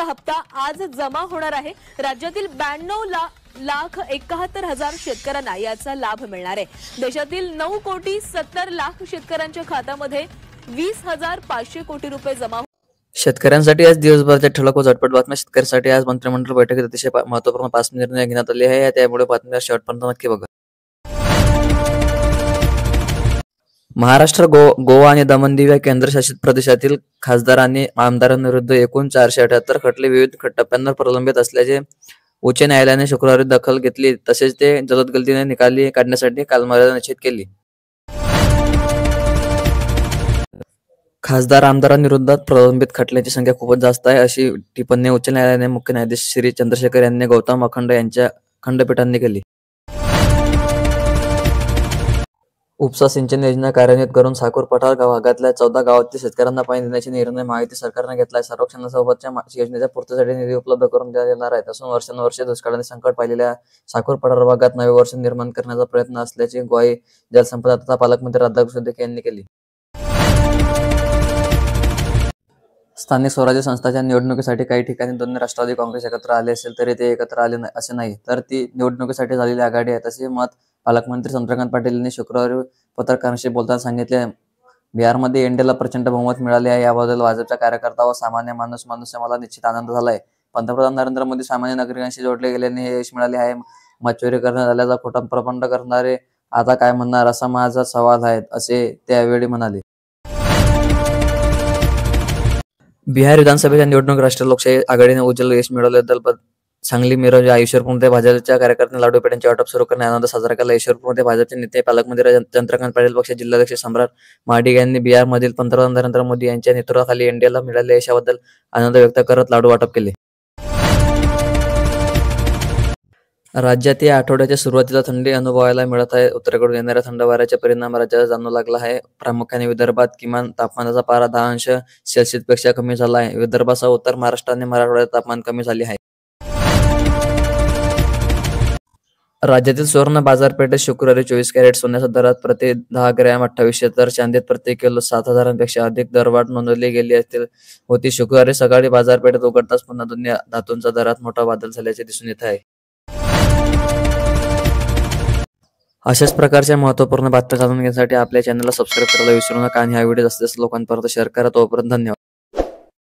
हप्ता आज जमा होणार आहे। राज्यातील 92,71,000 शेतकऱ्यांना याचा लाभ मिळणार आहे। देशातील 9,70,00,000 शेतकऱ्यांच्या खात्यामध्ये 20,500 कोटी रुपये जमा। शेतकऱ्यांसाठी आज दिवसभराच्या ठळक व झटपट बातम्या। शेतकऱ्यांसाठी आज मंत्रिमंडळ बैठकीत अतिशय महत्त्वपूर्ण 5 निर्णय घेण्यात आले आहे। त्यामुळे बातम्या शेवटपर्यंत नक्की बघा। महाराष्ट्र, गोवा आणि दमण दीव या केंद्रशासित प्रदेशातील खासदारांनी आमदारांविरुद्ध एकूण 478 खटले विविध टप्प्यांवर प्रलंबित असल्याचे उच्च न्यायालयाने शुक्रवारी दखल घेतली। तसेच ते जलदगतीने निकाली काढण्यासाठी कालमर्यादा निश्चित केली। खासदार आमदारांविरोधात प्रलंबित खटल्यांची संख्या खूपच जास्त आहे, अशी टिप्पणी उच्च न्यायालयाने मुख्य न्यायाधीश श्री चंद्रशेखर यांनी गौतम अखंड यांच्या खंडपीठाने केली। उपसा सिंचन योजना कार्यान्वित करून साकूर पठार भागातल्या 14 गावातील शेतकऱ्यांना पाणी देण्याचा निर्णय महायुती सरकारने घेतला आहे। सर्वेक्षणासोबतच्या योजनेच्या पूर्तीसाठी निधी उपलब्ध करून देण्यात येणार आहे। असून वर्षानुवर्षे दुष्काळाने संकट पाहिलेल्या साकूर पठार भागात नवे वर्ष निर्माण करण्याचा प्रयत्न असल्याची ग्वाही जलसंपदा तथा पालकमंत्री राधाकृष्ण विखे यांनी केली। स्थानिक स्वराज्य संस्थांच्या निवडणुकीसाठी काही ठिकाणी दोन्ही राष्ट्रवादी काँग्रेस एकत्र आले असेल तरी ते एकत्र आले असे नाही, तर ती निवडणुकीसाठी झालेली आघाडी आहे, असे मत पालकमंत्री चंद्रकांत पाटील यांनी शुक्रवारी पत्रकारांशी बोलताना सांगितले। बिहारमध्ये एनडीएला प्रचंड बहुमत मिळाले आहे। याबद्दल भाजपचा कार्यकर्ता व सामान्य माणूस मला निश्चित आनंद झाला आहे। पंतप्रधान नरेंद्र मोदी सामान्य नागरिकांशी जोडले गेल्याने हे यश मिळाले आहे। मत करण्यात आल्याचा खोटा प्रबंध करणारे आता काय म्हणणार, असा माझा सवाल आहे, असे ते यावेळी म्हणाले। बिहार विधानसभेच्या निवडणूक राष्ट्रीय लोकशाही आघाडीने उज्ज्वल यश मिळवल्याबद्दल सांगली, मिरज, ईश्वरपूरमध्ये भाजपच्या कार्यकर्त्यांनी लाडू पेढ्यांचे वाटप सुरू करण्यात आनंद साजरा केला। ईश्वरपूरमध्ये भाजपचे नेते पालकमंत्री चंद्रकांत पाटील, पक्ष जिल्हाध्यक्ष सम्राट महाडिक यांनी बिहारमधील पंतप्रधान नरेंद्र मोदी यांच्या नेतृत्वाखाली एनडीएला मिळालेल्या यशाबद्दल आनंद व्यक्त करत लाडू वाटप केले। राज्यात या आठवड्याच्या सुरुवातीला थंडी अनुभवायला मिळत आहे। उत्तरेकडून येणाऱ्या थंड वाऱ्याचा परिणाम राज्याला जाणवू लागला आहे। प्रामुख्याने विदर्भात किमान तापमानाचा पारा 10 अंश सेल्सिअसपेक्षा कमी झाला आहे। विदर्भासह उत्तर महाराष्ट्र आणि मराठवाड्यात तापमान कमी झाले आहे। राज्यातील सुवर्ण बाजारपेठेत शुक्रवारी 24 कॅरेट सोन्याच्या दरात प्रति 10 ग्रॅम 2800 तर चांदीत प्रति किलो 7,000पेक्षा अधिक दरवाढ नोंदवली गेली होती। शुक्रवारी सकाळी बाजारपेठेत उघडताच पुन्हा दोन्ही धातूंच्या दरात मोठा बदल झाल्याचे दिसून येत आहे। अशाच प्रकारच्या महत्त्वपूर्ण बातम्या जाणून घेण्यासाठी आपल्या चॅनलला सबस्क्राईब करायला विसरू नका आणि हा व्हिडिओ जास्तीत जास्त लोकांपर्यंत शेअर करा। तोपर्यंत धन्यवाद।